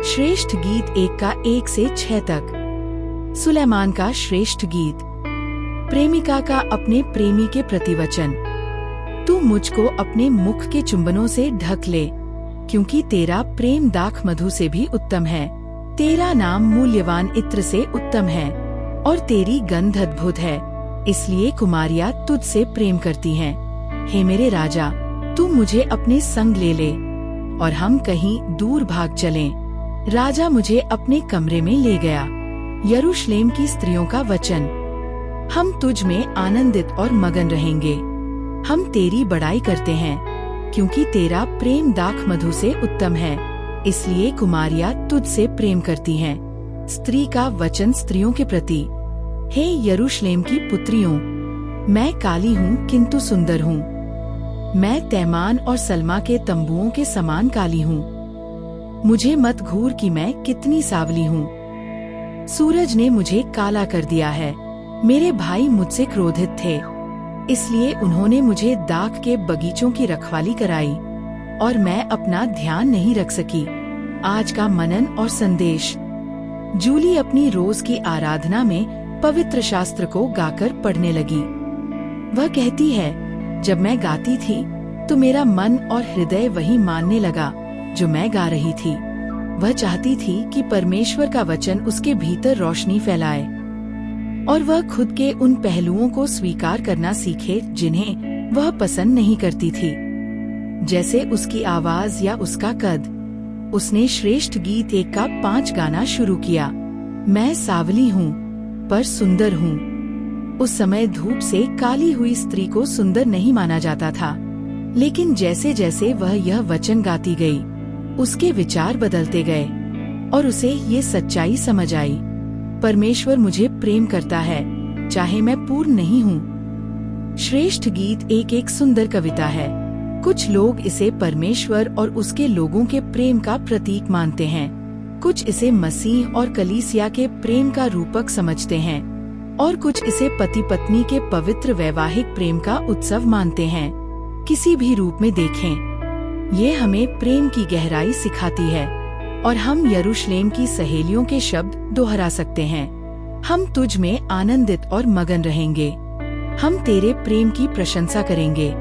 श्रेष्ठ गीत 1 का 1 से 6 तक। सुलेमान का श्रेष्ठ गीत। प्रेमिका का अपने प्रेमी के प्रतिवचन। तू मुझको अपने मुख के चुंबनों से ढक ले, क्योंकि तेरा प्रेम दाख मधु से भी उत्तम है। तेरा नाम मूल्यवान इत्र से उत्तम है और तेरी गंध अद्भुत है, इसलिए कुमारियाँ तुझसे प्रेम करती हैं। हे मेरे राजा, तू मुझे अपने संग ले ले और हम कहीं दूर भाग चलें। राजा मुझे अपने कमरे में ले गया। यरूशलेम की स्त्रियों का वचन। हम तुझ में आनंदित और मगन रहेंगे। हम तेरी बड़ाई करते हैं, क्योंकि तेरा प्रेम दाख मधु से उत्तम है, इसलिए कुमारियाँ तुझसे प्रेम करती हैं। स्त्री का वचन स्त्रियों के प्रति। हे यरूशलेम की पुत्रियों, मैं काली हूँ किंतु सुंदर हूँ। मैं तैमान और सलमा के तंबुओं के समान काली हूँ। मुझे मत घूर कि मैं कितनी सावली हूँ। सूरज ने मुझे काला कर दिया है। मेरे भाई मुझसे क्रोधित थे, इसलिए उन्होंने मुझे दाख के बगीचों की रखवाली कराई और मैं अपना ध्यान नहीं रख सकी। आज का मनन और संदेश। जूली अपनी रोज की आराधना में पवित्र शास्त्र को गाकर पढ़ने लगी। वह कहती है, जब मैं गाती थी तो मेरा मन और हृदय वही मानने लगा जो मैं गा रही थी। वह चाहती थी कि परमेश्वर का वचन उसके भीतर रोशनी फैलाए और वह खुद के उन पहलुओं को स्वीकार करना सीखे जिन्हें वह पसंद नहीं करती थी, जैसे उसकी आवाज या उसका कद। उसने श्रेष्ठ गीत 1 का 5 गाना शुरू किया। मैं सावली हूँ पर सुंदर हूँ। उस समय धूप से काली हुई स्त्री को सुंदर नहीं माना जाता था, लेकिन जैसे जैसे वह यह वचन गाती गई, उसके विचार बदलते गए और उसे ये सच्चाई समझ आई। परमेश्वर मुझे प्रेम करता है, चाहे मैं पूर्ण नहीं हूँ। श्रेष्ठ गीत 1 एक सुंदर कविता है। कुछ लोग इसे परमेश्वर और उसके लोगों के प्रेम का प्रतीक मानते हैं। कुछ इसे मसीह और कलीसिया के प्रेम का रूपक समझते हैं और कुछ इसे पति पत्नी के पवित्र वैवाहिक प्रेम का उत्सव मानते हैं। किसी भी रूप में देखें, ये हमें प्रेम की गहराई सिखाती है और हम यरूशलेम की सहेलियों के शब्द दोहरा सकते हैं। हम तुझ में आनंदित और मगन रहेंगे। हम तेरे प्रेम की प्रशंसा करेंगे,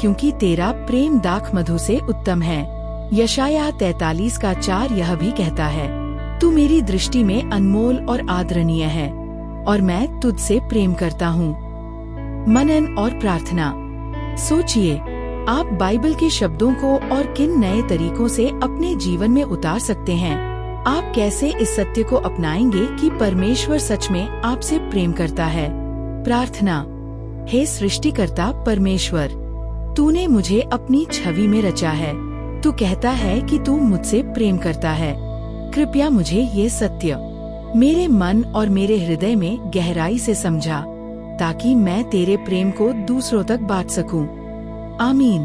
क्योंकि तेरा प्रेम दाख मधु से उत्तम है। यशायाह 43 का 4 यह भी कहता है, तू मेरी दृष्टि में अनमोल और आदरणीय है और मैं तुझसे प्रेम करता हूँ। मनन और प्रार्थना। सोचिए, आप बाइबल के शब्दों को और किन नए तरीकों से अपने जीवन में उतार सकते हैं। आप कैसे इस सत्य को अपनाएंगे कि परमेश्वर सच में आपसे प्रेम करता है। प्रार्थना। हे सृष्टिकर्ता परमेश्वर, तूने मुझे अपनी छवि में रचा है। तू कहता है कि तू मुझसे प्रेम करता है। कृपया मुझे ये सत्य मेरे मन और मेरे हृदय में गहराई से समझा, ताकि मैं तेरे प्रेम को दूसरों तक बांट सकूं। आमीन।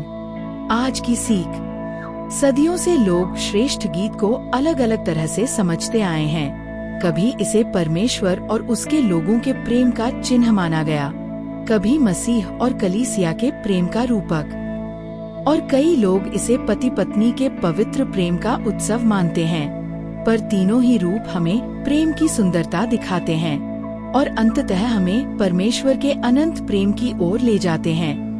आज की सीख। सदियों से लोग श्रेष्ठ गीत को अलग अलग तरह से समझते आए हैं। कभी इसे परमेश्वर और उसके लोगों के प्रेम का चिन्ह माना गया, कभी मसीह और कलीसिया के प्रेम का रूपक, और कई लोग इसे पति पत्नी के पवित्र प्रेम का उत्सव मानते हैं। पर तीनों ही रूप हमें प्रेम की सुंदरता दिखाते हैं और अंततः हमें परमेश्वर के अनंत प्रेम की ओर ले जाते हैं।